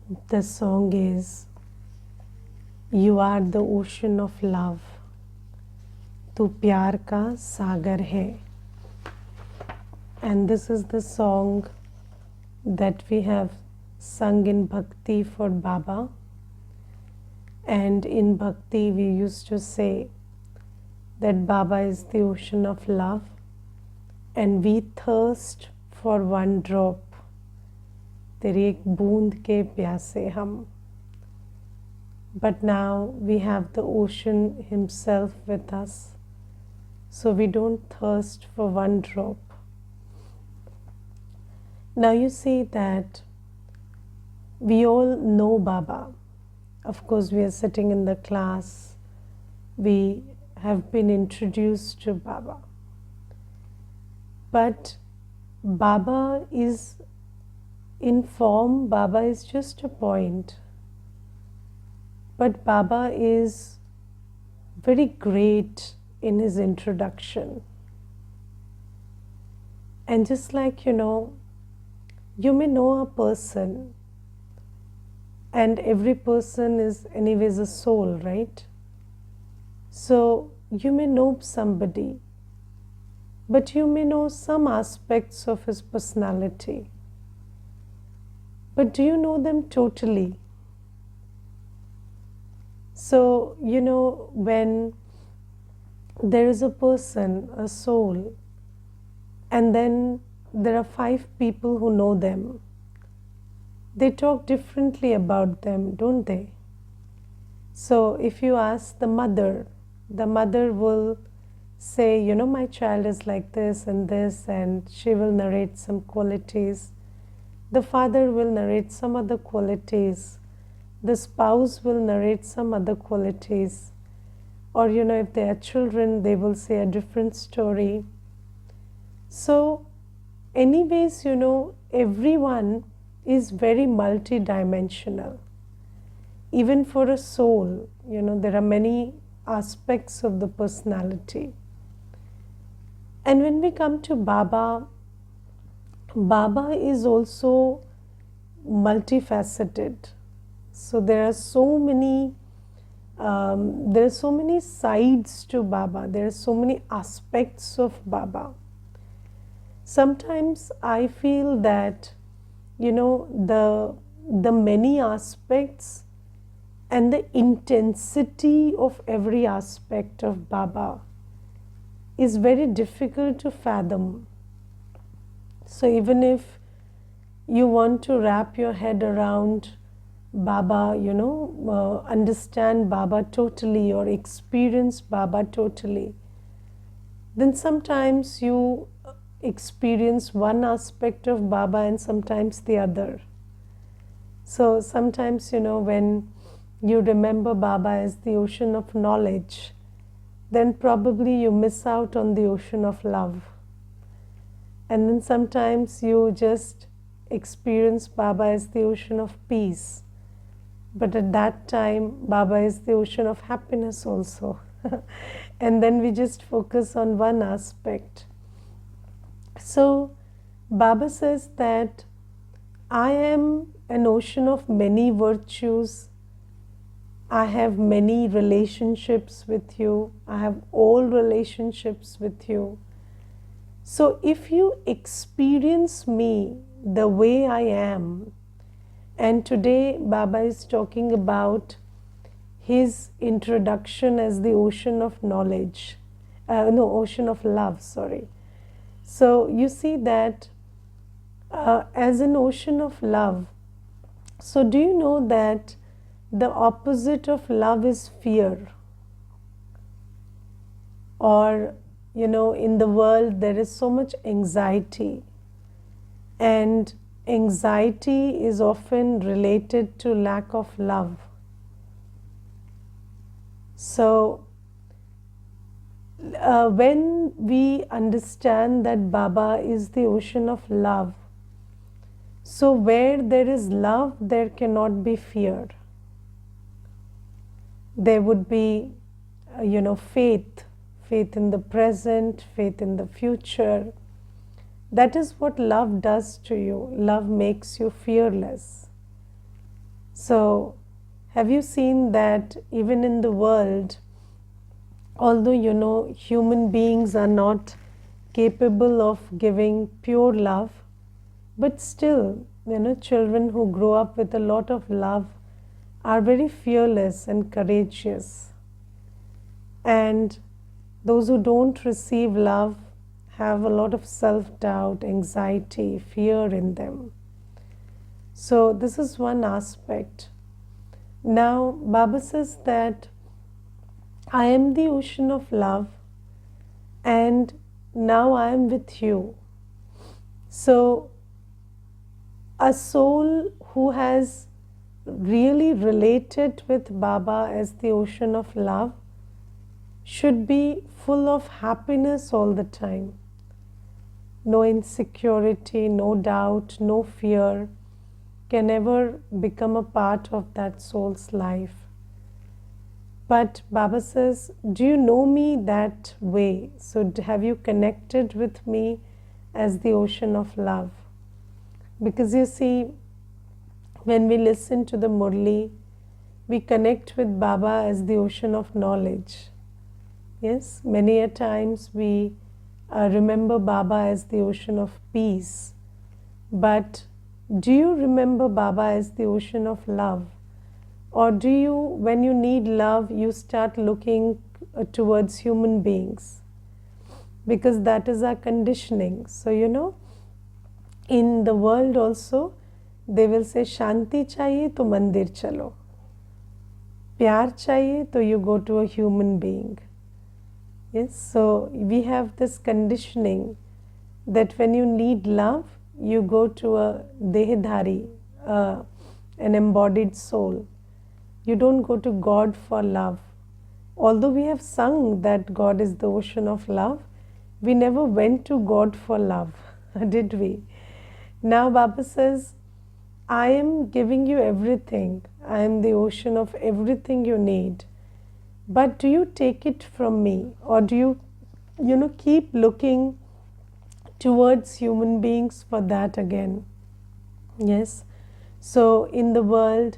The song is You Are the Ocean of Love, Tu Pyar Ka Sagar Hai. And this is the song that we have sung in Bhakti for Baba. And in Bhakti, we used to say that Baba is the ocean of love, and we thirst for one drop. तेरी एक बूंद के प्यासे हम. But now we have the ocean himself with us, so we don't thirst for one drop. Now you see that we all know Baba. Of course, we are sitting in the class. We have been introduced to Baba. But Baba is in form, Baba is just a point. But Baba is very great in his introduction. And just like, you may know a person, and every person is anyways a soul, right? So you may know somebody, but you may know some aspects of his personality. But do you know them totally? So, when there is a person, a soul, and then there are 5 people who know them, they talk differently about them, don't they? So, if you ask the mother will say, my child is like this, and she will narrate some qualities. The father will narrate some other qualities. The spouse will narrate some other qualities. Or, if they are children, they will say a different story. So, anyways, everyone is very multidimensional. Even for a soul, there are many aspects of the personality. And when we come to Baba, Baba is also multifaceted. So there are so many sides to Baba. There are so many aspects of Baba. Sometimes I feel that the many aspects and the intensity of every aspect of Baba is very difficult to fathom. So even if you want to wrap your head around Baba, understand Baba totally or experience Baba totally, then sometimes you experience one aspect of Baba and sometimes the other. So sometimes, when you remember Baba as the ocean of knowledge, then probably you miss out on the ocean of love. And then sometimes you just experience Baba as the ocean of peace. But at that time, Baba is the ocean of happiness also. And then we just focus on one aspect. So, Baba says that I am an ocean of many virtues. I have many relationships with you. I have all relationships with you. So if you experience me the way I am, and today Baba is talking about his introduction as the ocean of knowledge, ocean of love, sorry. So you see that as an ocean of love, so do you know that the opposite of love is fear? Or in the world there is so much anxiety, and anxiety is often related to lack of love. So when we understand that Baba is the ocean of love, so where there is love, there cannot be fear. There would be faith in the present, faith in the future. That is what love does to you. Love makes you fearless. So, have you seen that even in the world, although human beings are not capable of giving pure love, but still, children who grow up with a lot of love are very fearless and courageous. And those who don't receive love have a lot of self-doubt, anxiety, fear in them. So this is one aspect. Now, Baba says that I am the ocean of love and now I am with you. So, a soul who has really related with Baba as the ocean of love should be full of happiness all the time. No insecurity, no doubt, no fear can ever become a part of that soul's life. But Baba says, do you know me that way? So have you connected with me as the ocean of love? Because you see, when we listen to the Murli, we connect with Baba as the ocean of knowledge. Yes, many a times we remember Baba as the ocean of peace. But do you remember Baba as the ocean of love? Or do you, when you need love, you start looking towards human beings? Because that is our conditioning. So, in the world also, they will say, Shanti chahiye to mandir chalo. Pyar chahiye to you go to a human being. Yes, so we have this conditioning that when you need love, you go to a dehadhari, an embodied soul. You don't go to God for love. Although we have sung that God is the ocean of love, we never went to God for love, did we? Now Baba says, I am giving you everything. I am the ocean of everything you need. But do you take it from me? Or do you, keep looking towards human beings for that again? Yes. So in the world,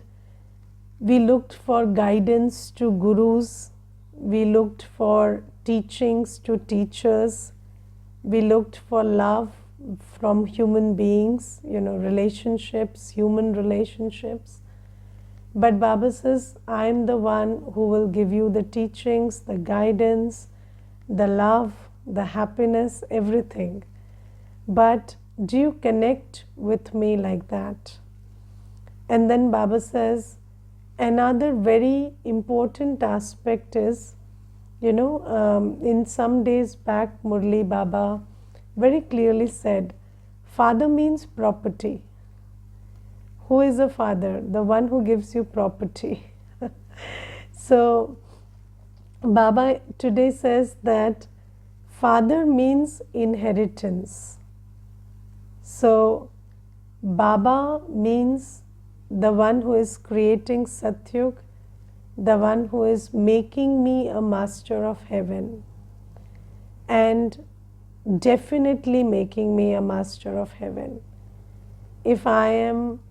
we looked for guidance to gurus. We looked for teachings to teachers. We looked for love from human beings, relationships, human relationships. But Baba says, I am the one who will give you the teachings, the guidance, the love, the happiness, everything. But do you connect with me like that? And then Baba says, another very important aspect is, in some days back, Murli Baba very clearly said, father means property. Who is a father? The one who gives you property. So, Baba today says that father means inheritance. So, Baba means the one who is creating Satyug, the one who is making me a master of heaven, and definitely making me a master of heaven. If I am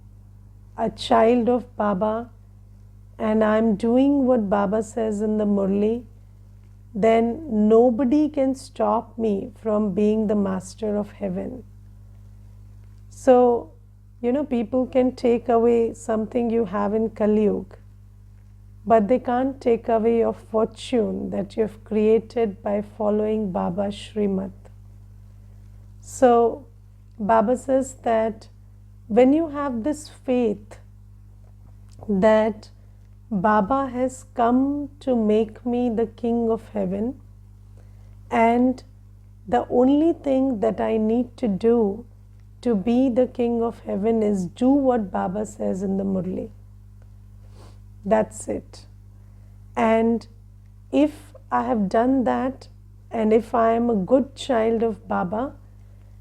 a child of Baba and I am doing what Baba says in the Murli, then nobody can stop me from being the master of heaven. So, people can take away something you have in Kali Yuga, but they can't take away your fortune that you have created by following Baba's Srimad. So, Baba says that when you have this faith that Baba has come to make me the king of heaven, and the only thing that I need to do to be the king of heaven is do what Baba says in the Murli. That's it. And if I have done that, and if I am a good child of Baba,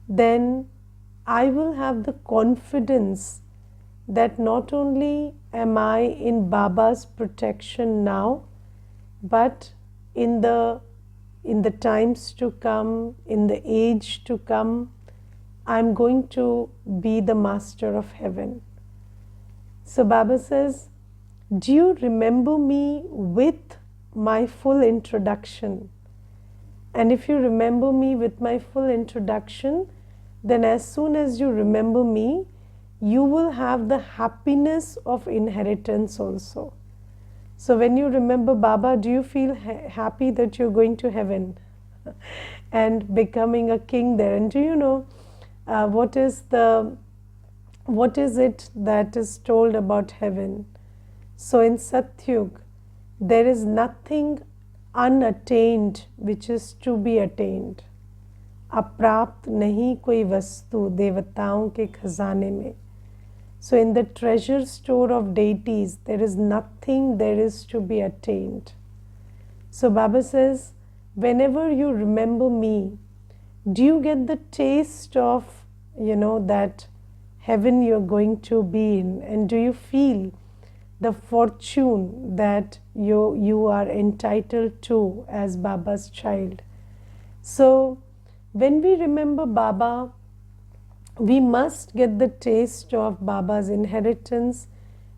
then I will have the confidence that not only am I in Baba's protection now, but in the times to come, in the age to come, I'm going to be the master of heaven. So Baba says, do you remember me with my full introduction? And if you remember me with my full introduction, then as soon as you remember me, you will have the happiness of inheritance also. So when you remember Baba, do you feel happy that you're going to heaven and becoming a king there? And do you know what is it that is told about heaven? So in Satyug, there is nothing unattained which is to be attained. अप्राप्त नहीं कोई वस्तु देवताओं के खजाने में. So in the treasure store of deities, there is nothing there is to be attained. So Baba says, whenever you remember me, do you get the taste of, that heaven you're going to be in? And do you feel the fortune that you are entitled to as Baba's child? So when we remember Baba, we must get the taste of Baba's inheritance.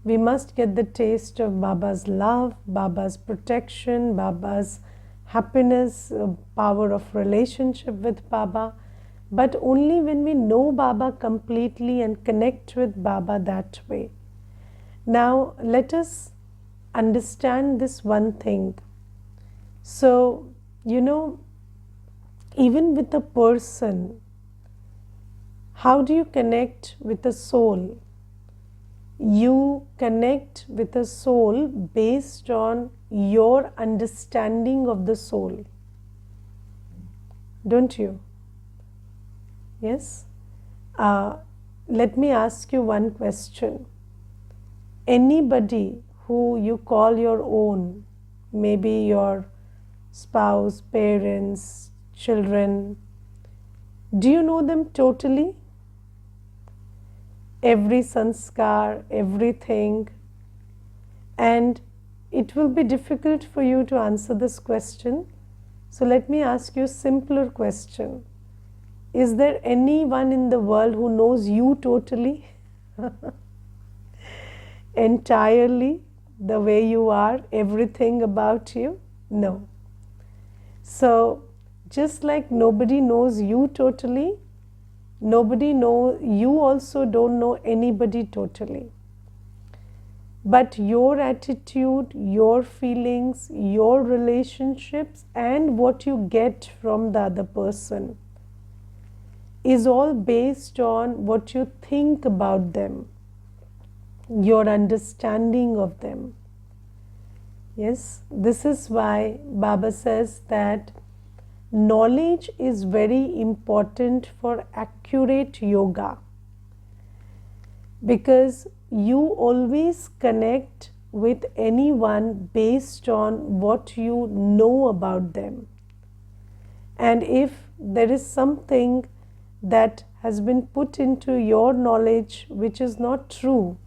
We must get the taste of Baba's love, Baba's protection, Baba's happiness, power of relationship with Baba. But only when we know Baba completely and connect with Baba that way. Now, let us understand this one thing. So, even with a person, how do you connect with a soul? You connect with a soul based on your understanding of the soul. Don't you? Yes? Let me ask you one question. Anybody who you call your own, maybe your spouse, parents, children, do you know them totally? Every sanskar, everything. And it will be difficult for you to answer this question. So let me ask you a simpler question. Is there anyone in the world who knows you totally? Entirely, the way you are, everything about you? No. So, just like nobody knows you totally, you also don't know anybody totally. But your attitude, your feelings, your relationships, and what you get from the other person is all based on what you think about them, your understanding of them. Yes, this is why Baba says that knowledge is very important for accurate yoga, because you always connect with anyone based on what you know about them. And if there is something that has been put into your knowledge which is not true,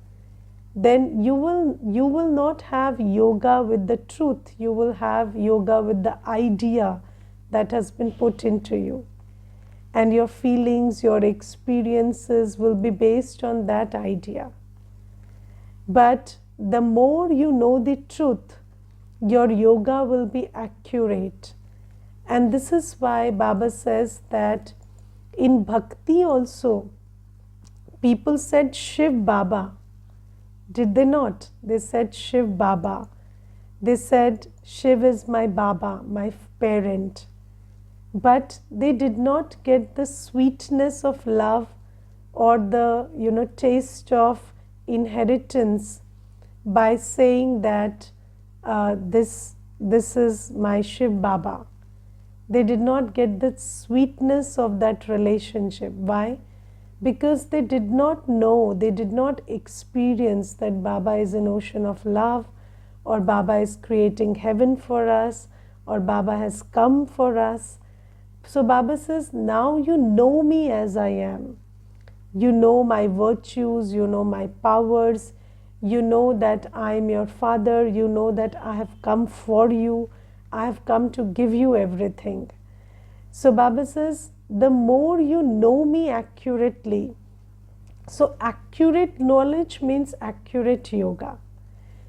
then you will not have yoga with the truth. You will have yoga with the idea that has been put into you. And your feelings, your experiences will be based on that idea. But the more you know the truth, your yoga will be accurate. And this is why Baba says that in bhakti also, people said Shiv Baba. Did they not? They said Shiv Baba. They said Shiv is my Baba, my parent. But they did not get the sweetness of love or the taste of inheritance by saying that this is my Shiv Baba. They did not get the sweetness of that relationship. Why? Because they did not know, they did not experience that Baba is an ocean of love, or Baba is creating heaven for us, or Baba has come for us. So Baba says, now you know me as I am. You know my virtues, you know my powers, you know that I am your father, you know that I have come for you, I have come to give you everything. So Baba says, the more you know me accurately, So accurate knowledge means accurate yoga.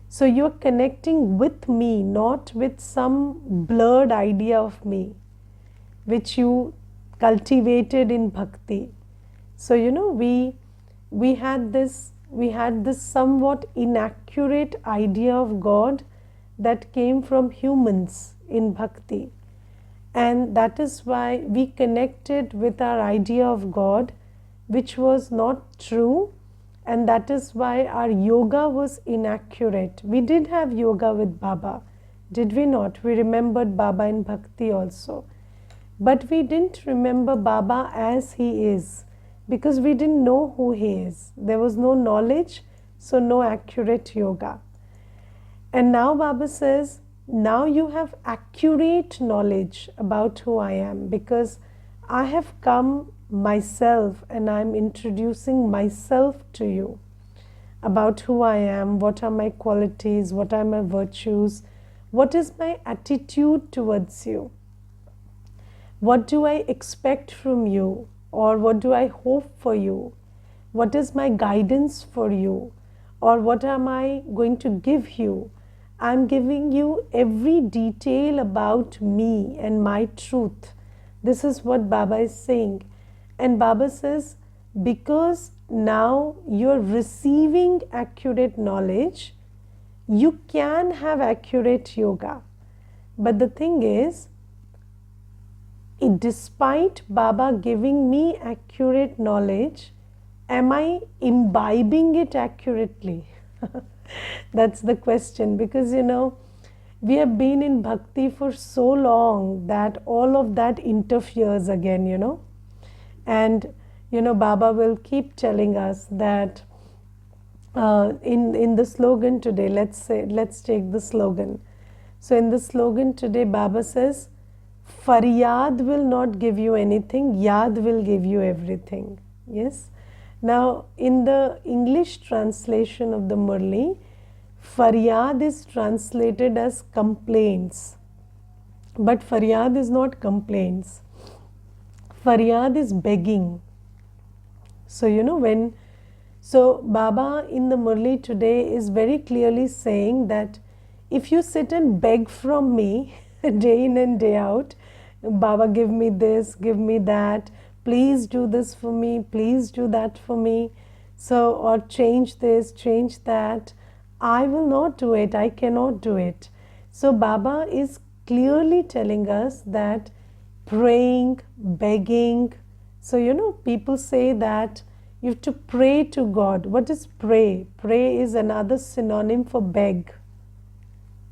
So you're connecting with me, not with some blurred idea of me, which you cultivated in bhakti. So we had this somewhat inaccurate idea of God that came from humans in bhakti, and that is why we connected with our idea of God, which was not true, and that is why our yoga was inaccurate. We did have yoga with Baba, did we not? We remembered Baba in bhakti also, but we didn't remember Baba as he is, because we didn't know who he is. There was no knowledge, so no accurate yoga. And now Baba says, now you have accurate knowledge about who I am, because I have come myself and I'm introducing myself to you about who I am, what are my qualities, what are my virtues, what is my attitude towards you, what do I expect from you, or what do I hope for you, what is my guidance for you, or what am I going to give you. I'm giving you every detail about me and my truth. This is what Baba is saying. And Baba says, because now you're receiving accurate knowledge, you can have accurate yoga. But the thing is, despite Baba giving me accurate knowledge, am I imbibing it accurately? That's the question, because we have been in bhakti for so long that all of that interferes again, and Baba will keep telling us that in the slogan today, let's take the slogan. So in the slogan today, Baba says, Faryad will not give you anything, Yad will give you everything. Yes. Now, in the English translation of the Murli, Faryad is translated as complaints. But Faryad is not complaints. Faryad is begging. So, so Baba in the Murli today is very clearly saying that if you sit and beg from me day in and day out, Baba, give me this, give me that, please do this for me, please do that for me, so, or change this, change that, I will not do it, I cannot do it. So Baba is clearly telling us that praying, begging, so people say that you have to pray to God. What is pray? Pray is another synonym for beg.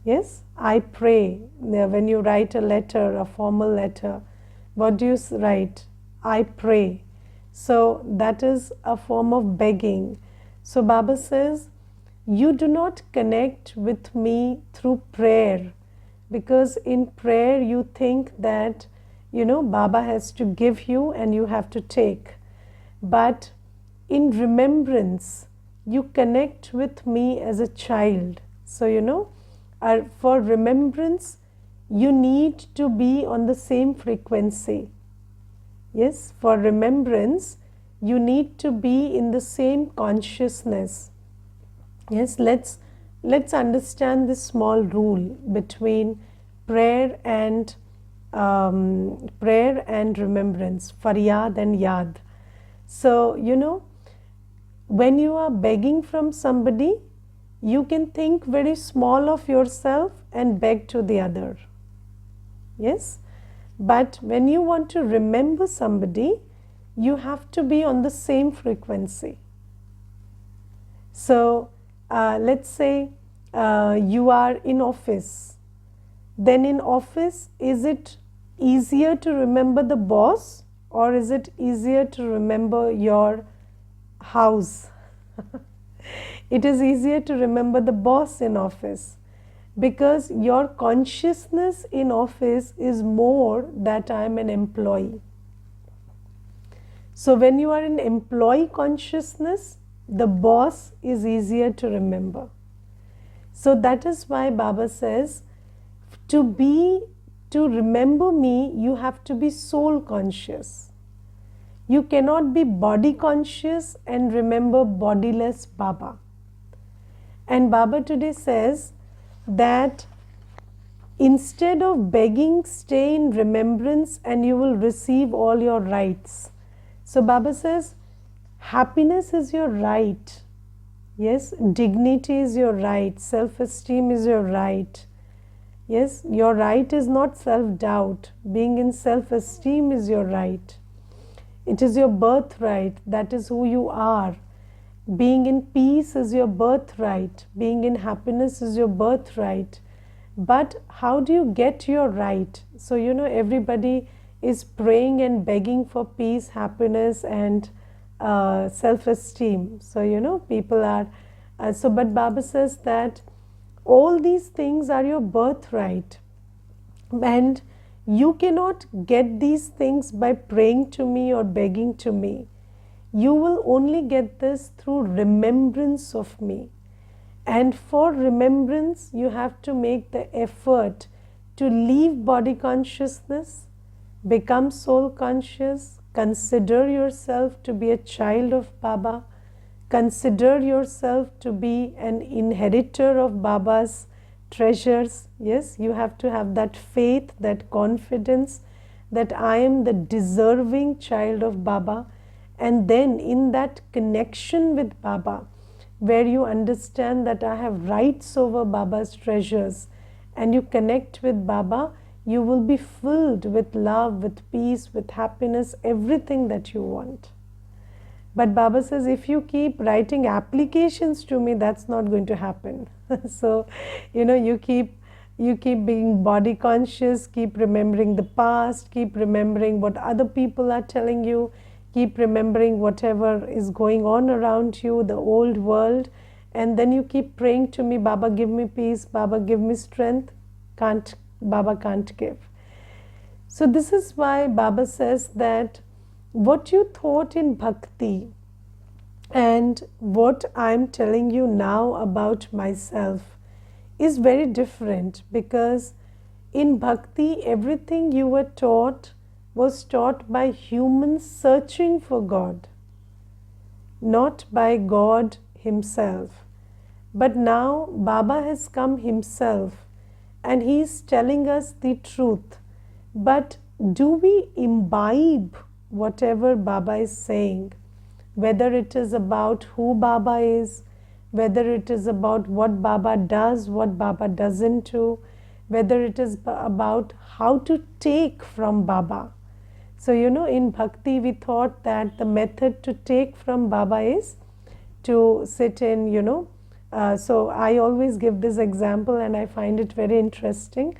Yes, I pray. When you write a letter, a formal letter, what do you write? I pray. So that is a form of begging. So Baba says, you do not connect with me through prayer, because in prayer you think that Baba has to give you and you have to take. But in remembrance, you connect with me as a child. So for remembrance, you need to be on the same frequency. Yes, for remembrance, you need to be in the same consciousness. Yes, let's understand this small rule between prayer and remembrance, faryad and yad. So when you are begging from somebody, you can think very small of yourself and beg to the other. Yes, but when you want to remember somebody, you have to be on the same frequency. So let's say you are in office. Then in office, is it easier to remember the boss, or is it easier to remember your house? It is easier to remember the boss in office, because your consciousness in office is more that I am an employee. So when you are in employee consciousness, the boss is easier to remember. So that is why Baba says, to remember me, you have to be soul conscious. You cannot be body conscious and remember bodiless Baba. And Baba today says that instead of begging, stay in remembrance and you will receive all your rights. So Baba says, happiness is your right. Yes, dignity is your right. Self-esteem is your right. Yes, your right is not self-doubt. Being in self-esteem is your right. It is your birthright. That is who you are. Being in peace is your birthright. Being in happiness is your birthright. But how do you get your right? So, everybody is praying and begging for peace, happiness, and self-esteem. So, people are. But Baba says that all these things are your birthright. And you cannot get these things by praying to me or begging to me. You will only get this through remembrance of me. And for remembrance, you have to make the effort to leave body consciousness, become soul conscious, consider yourself to be a child of Baba, consider yourself to be an inheritor of Baba's treasures. Yes, you have to have that faith, that confidence that I am the deserving child of Baba. And then in that connection with Baba, where you understand that I have rights over Baba's treasures and you connect with Baba, you will be filled with love, with peace, with happiness, everything that you want. But Baba says, if you keep writing applications to me, that's not going to happen. So, you keep being body conscious, keep remembering the past, keep remembering what other people are telling you, keep remembering whatever is going on around you, the old world, and then you keep praying to me, Baba, give me peace, Baba, give me strength. Baba can't give. So this is why Baba says that what you thought in bhakti and what I'm telling you now about myself is very different, because in bhakti everything you were taught was taught by humans searching for God, not by God himself. But now Baba has come himself and he is telling us the truth. But do we imbibe whatever Baba is saying? Whether it is about who Baba is, whether it is about what Baba does, what Baba doesn't do, whether it is about how to take from Baba. So, in bhakti we thought that the method to take from Baba is to sit in, so I always give this example and I find it very interesting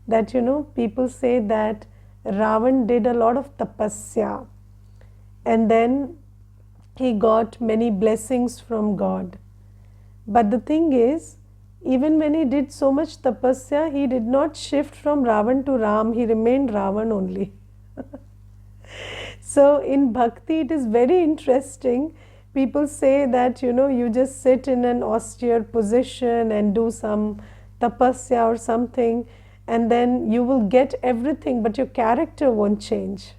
that, people say that Ravan did a lot of tapasya and then he got many blessings from God. But the thing is, even when he did so much tapasya, he did not shift from Ravan to Ram, he remained Ravan only. So in bhakti it is very interesting. People say that, you just sit in an austere position and do some tapasya or something, and then you will get everything, but your character won't change.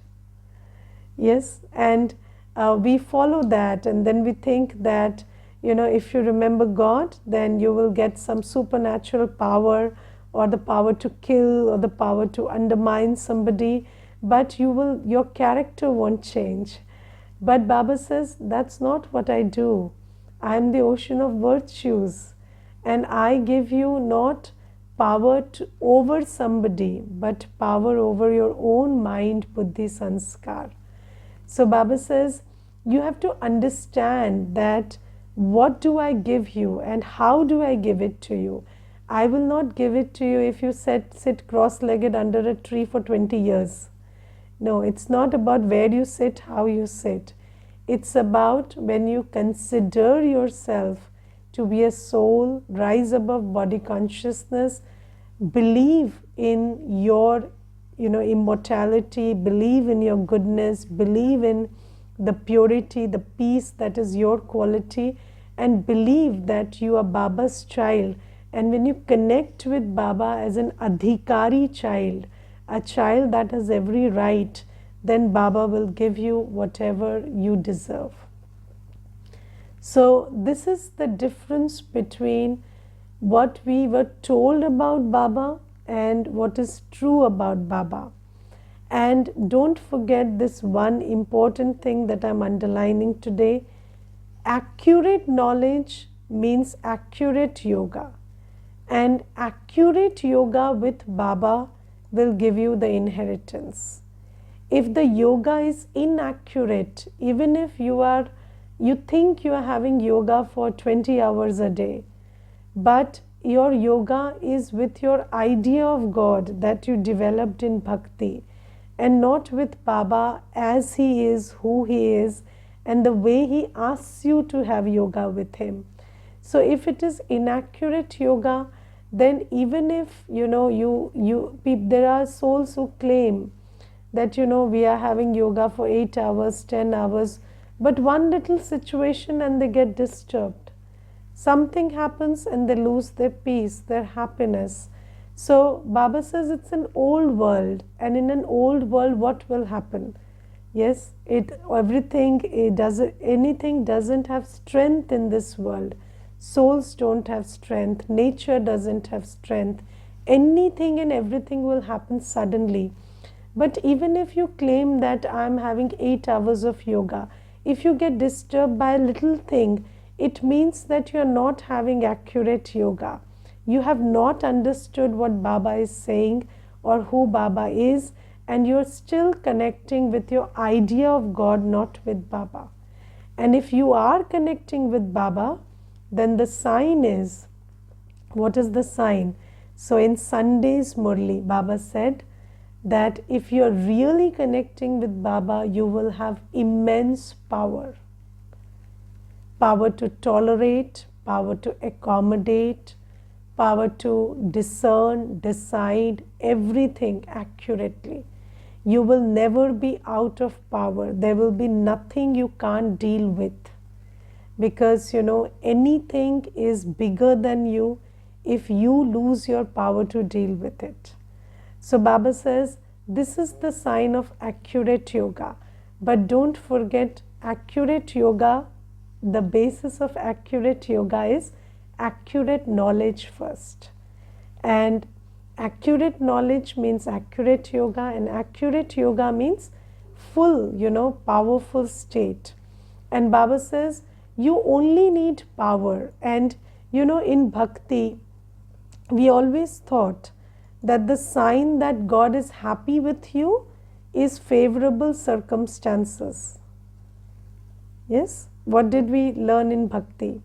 Yes, and we follow that, and then we think that, if you remember God, then you will get some supernatural power, or the power to kill, or the power to undermine somebody, but your character won't change. But Baba says, that's not what I do. I am the ocean of virtues, and I give you not power over somebody, but power over your own mind, buddhi, sanskar. So Baba says, you have to understand that what do I give you and how do I give it to you? I will not give it to you if you sit cross-legged under a tree for 20 years. No, it's not about where you sit, how you sit. It's about when you consider yourself to be a soul, rise above body consciousness, believe in your immortality, believe in your goodness, believe in the purity, the peace that is your quality, and believe that you are Baba's child. And when you connect with Baba as an adhikari child, a child that has every right, then Baba will give you whatever you deserve. So this is the difference between what we were told about Baba and what is true about Baba. And don't forget this one important thing that I'm underlining today. Accurate knowledge means accurate yoga. And accurate yoga with Baba will give you the inheritance. If the yoga is inaccurate, even if you think you are having yoga for 20 hours a day, but your yoga is with your idea of God that you developed in bhakti, and not with Baba as he is, who he is, and the way he asks you to have yoga with him. So if it is inaccurate yoga, then even if there are souls who claim that we are having yoga for 8 hours, 10 hours, but one little situation and they get disturbed. Something happens and they lose their peace, their happiness. So Baba says it's an old world, and in an old world what will happen? Yes, anything doesn't have strength in this world. Souls don't have strength, nature doesn't have strength. Anything and everything will happen suddenly. But even if you claim that I'm having 8 hours of yoga, if you get disturbed by a little thing, it means that you're not having accurate yoga. You have not understood what Baba is saying or who Baba is, and you're still connecting with your idea of God, not with Baba. And if you are connecting with Baba, then the sign is, what is the sign? So in Sunday's Murli, Baba said that if you're really connecting with Baba, you will have immense power. Power to tolerate, power to accommodate, power to discern, decide everything accurately. You will never be out of power. There will be nothing you can't deal with, because anything is bigger than you if you lose your power to deal with it. So Baba says this is the sign of accurate yoga. But don't forget, accurate yoga, the basis of accurate yoga is accurate knowledge first. And accurate knowledge means accurate yoga, and accurate yoga means full, powerful state. And Baba says you only need power. And in bhakti, we always thought that the sign that God is happy with you is favorable circumstances. Yes? What did we learn in bhakti?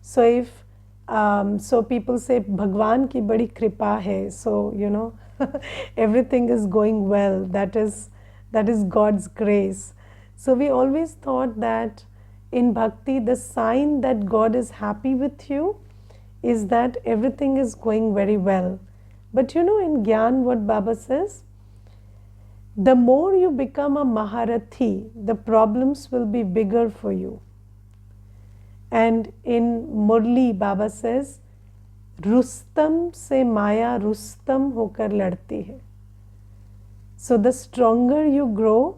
So if so people say Bhagwan ki badi kripa hai, so everything is going well, that is God's grace. So we always thought that in bhakti the sign that God is happy with you is that everything is going very well. But in Gyan, what Baba says, the more you become a Maharathi, the problems will be bigger for you. And in Murli, Baba says, Rustam se Maya Rustam hokar ladti hai. So the stronger you grow,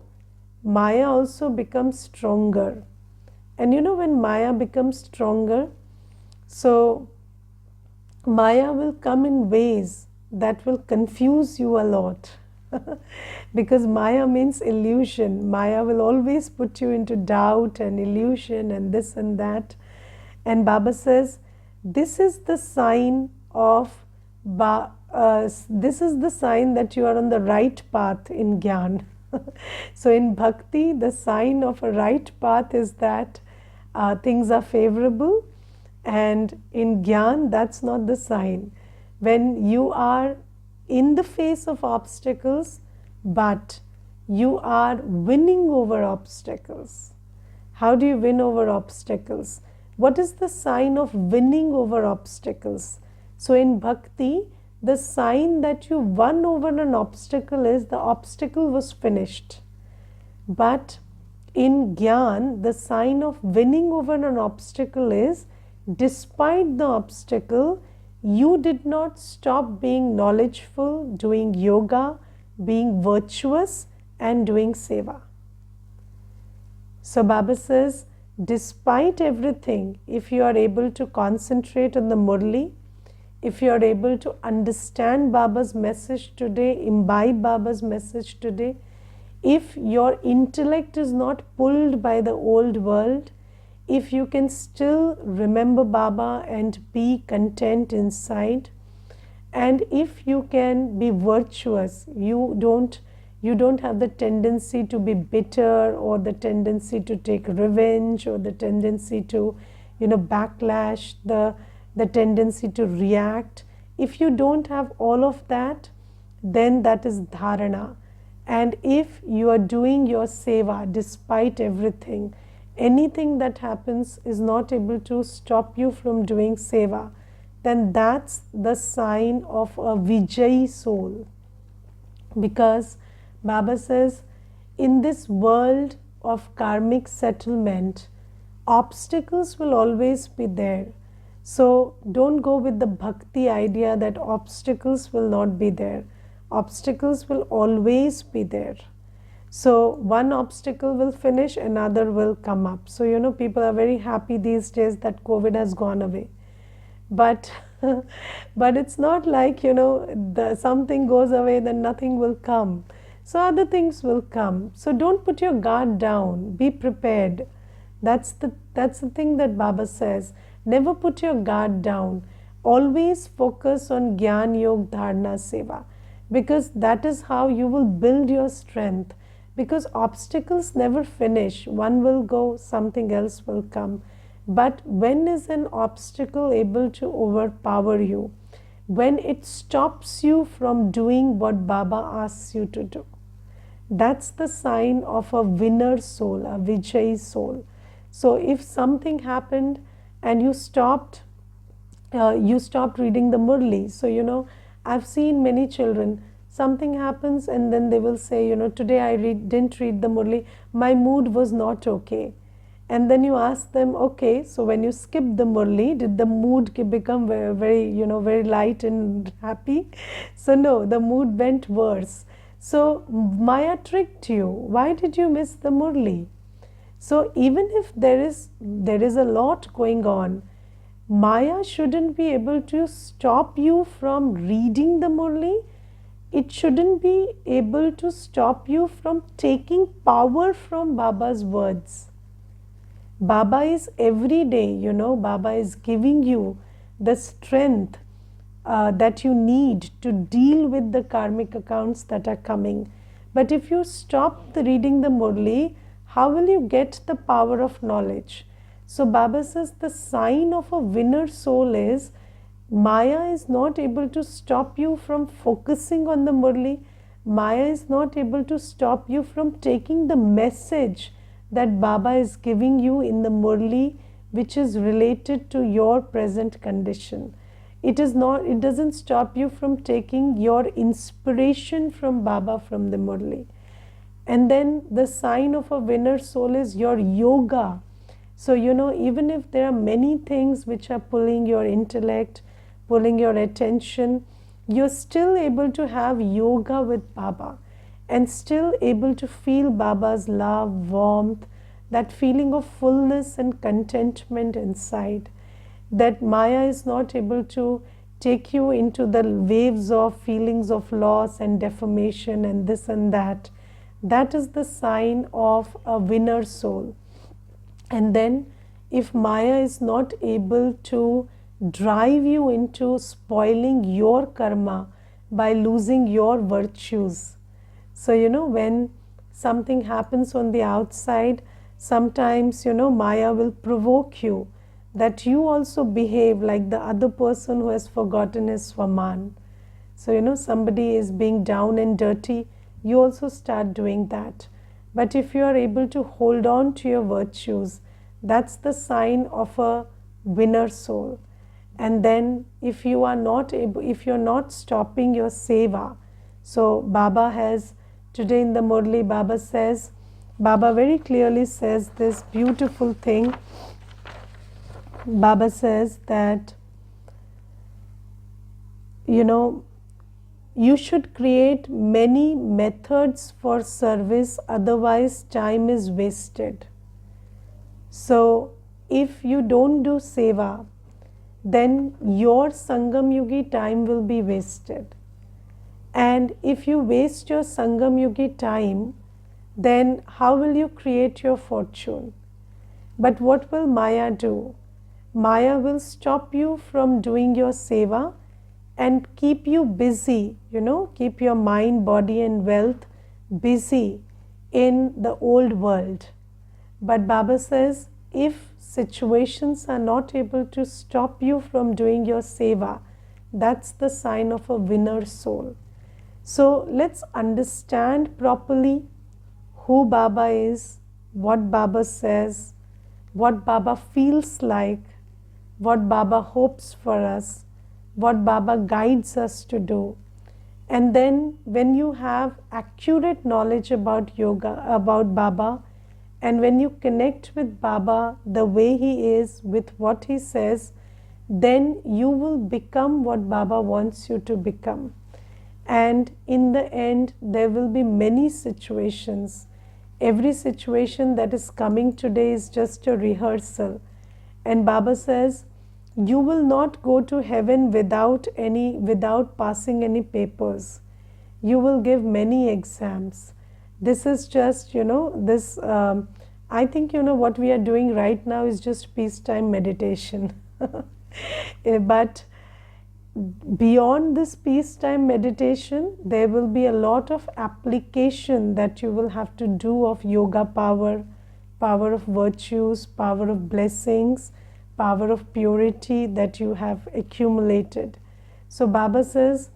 Maya also becomes stronger. And when Maya becomes stronger, so Maya will come in ways that will confuse you a lot. Because Maya means illusion. Maya will always put you into doubt and illusion and this and that. And Baba says, this is the sign of this is the sign that you are on the right path in Gyan. So in Bhakti, the sign of a right path is that things are favorable, and in Gyan, that's not the sign. When you are in the face of obstacles, but you are winning over obstacles. How do you win over obstacles? What is the sign of winning over obstacles? So in Bhakti, the sign that you won over an obstacle is the obstacle was finished. But in Gyan, the sign of winning over an obstacle is, despite the obstacle, you did not stop being knowledgeful, doing yoga, being virtuous, and doing seva. So Baba says, despite everything, if you are able to concentrate on the Murli, if you are able to understand Baba's message today, imbibe Baba's message today, if your intellect is not pulled by the old world, if you can still remember Baba and be content inside, and if you can be virtuous, you don't have the tendency to be bitter, or the tendency to take revenge, or the tendency to backlash, the tendency to react. If you don't have all of that, then that is dharana. And if you are doing your seva despite everything, anything that happens is not able to stop you from doing seva, then that's the sign of a Vijayi soul. Because Baba says, in this world of karmic settlement, obstacles will always be there. So don't go with the bhakti idea that obstacles will not be there. Obstacles will always be there. So one obstacle will finish, another will come up. So people are very happy these days that COVID has gone away. But but it's not like something goes away, then nothing will come. So other things will come. So don't put your guard down. Be prepared. That's the thing that Baba says. Never put your guard down. Always focus on Gyan Yog Dharana Seva, because that is how you will build your strength. Because obstacles never finish. One will go, something else will come. But when is an obstacle able to overpower you? When it stops you from doing what Baba asks you to do. That's the sign of a winner soul, a Vijayi soul. So if something happened and you stopped reading the Murli. So I've seen many children, something happens and then they will say, today I didn't read the Murli, my mood was not okay. And then you ask them, okay, so when you skipped the Murli, did the mood become very, very, very light and happy? So no, the mood went worse. So Maya tricked you. Why did you miss the Murli? So even if there is a lot going on, Maya shouldn't be able to stop you from reading the Murli. It shouldn't be able to stop you from taking power from Baba's words. Baba is every day, Baba is giving you the strength that you need to deal with the karmic accounts that are coming. But if you stop reading the Murli, how will you get the power of knowledge? So Baba says the sign of a winner soul is Maya is not able to stop you from focusing on the Murli. Maya is not able to stop you from taking the message that Baba is giving you in the Murli, which is related to your present condition. It doesn't stop you from taking your inspiration from Baba from the Murli. And then the sign of a winner soul is your yoga. So even if there are many things which are pulling your intellect, pulling your attention, you're still able to have yoga with Baba and still able to feel Baba's love, warmth, that feeling of fullness and contentment inside. That Maya is not able to take you into the waves of feelings of loss and defamation and this and that. That is the sign of a winner soul. And then if Maya is not able to drive you into spoiling your karma by losing your virtues. So when something happens on the outside, sometimes Maya will provoke you that you also behave like the other person who has forgotten his swaman. So somebody is being down and dirty, you also start doing that. But if you are able to hold on to your virtues, that's the sign of a winner soul. And then if you're not stopping your seva, so Baba has, today in the Murli, Baba very clearly says this beautiful thing. Baba says that, you should create many methods for service, otherwise time is wasted. So if you don't do seva, then your Sangam Yugi time will be wasted. And if you waste your Sangam Yugi time, then how will you create your fortune? But what will Maya do? Maya will stop you from doing your seva and keep you busy, keep your mind, body and wealth busy in the old world. But Baba says, if situations are not able to stop you from doing your seva, that's the sign of a winner soul. So let's understand properly who Baba is, what Baba says, what Baba feels like, what Baba hopes for us, what Baba guides us to do. And then when you have accurate knowledge about yoga, about Baba, and when you connect with Baba the way he is, with what he says, then you will become what Baba wants you to become. And in the end, there will be many situations. Every situation that is coming today is just a rehearsal. And Baba says, you will not go to heaven without passing any papers. You will give many exams. This is just, I think, what we are doing right now is just peacetime meditation. But beyond this peacetime meditation, there will be a lot of application that you will have to do of yoga power, power of virtues, power of blessings, power of purity that you have accumulated. So Baba says,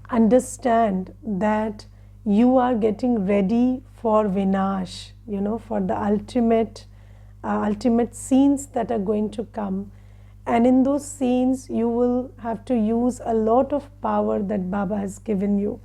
understand that you are getting ready for Vinash, for the ultimate scenes that are going to come. And in those scenes, you will have to use a lot of power that Baba has given you.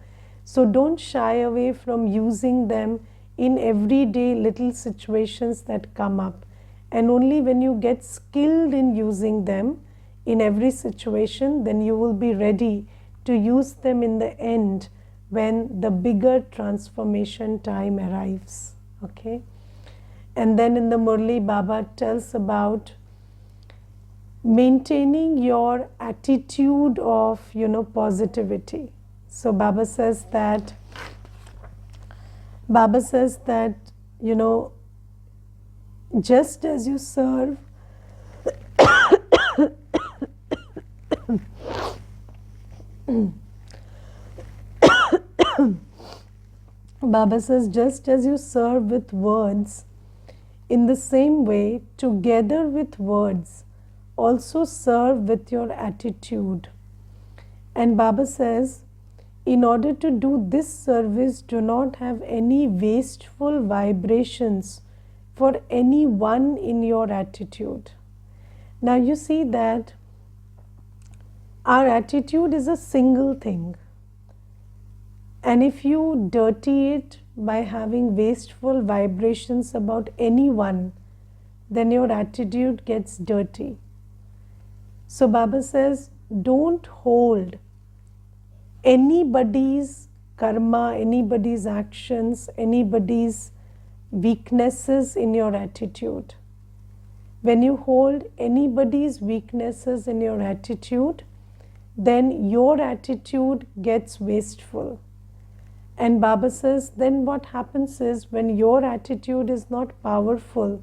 So don't shy away from using them in everyday little situations that come up. And only when you get skilled in using them in every situation, then you will be ready to use them in the end when the bigger transformation time arrives. Okay? And then in the Murli, Baba tells about maintaining your attitude of, positivity. So Baba says that, just as you serve Baba says, just as you serve with words, in the same way, together with words, also serve with your attitude. And Baba says, in order to do this service, do not have any wasteful vibrations for anyone in your attitude. Now you see that our attitude is a single thing. And if you dirty it by having wasteful vibrations about anyone, then your attitude gets dirty. So Baba says, don't hold anybody's karma, anybody's actions, anybody's weaknesses in your attitude. When you hold anybody's weaknesses in your attitude, then your attitude gets wasteful. And Baba says, then what happens is, when your attitude is not powerful,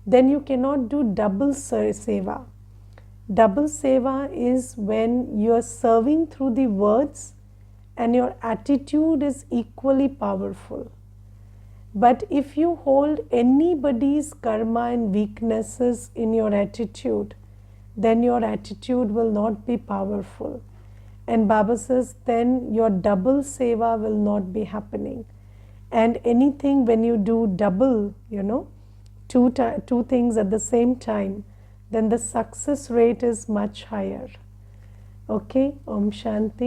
then you cannot do double seva. Double seva is when you are serving through the words and your attitude is equally powerful. But if you hold anybody's karma and weaknesses in your attitude, then your attitude will not be powerful. And Baba says, then your double seva will not be happening. And anything when you do double, two things at the same time, then the success rate is much higher. Okay, Om Shanti.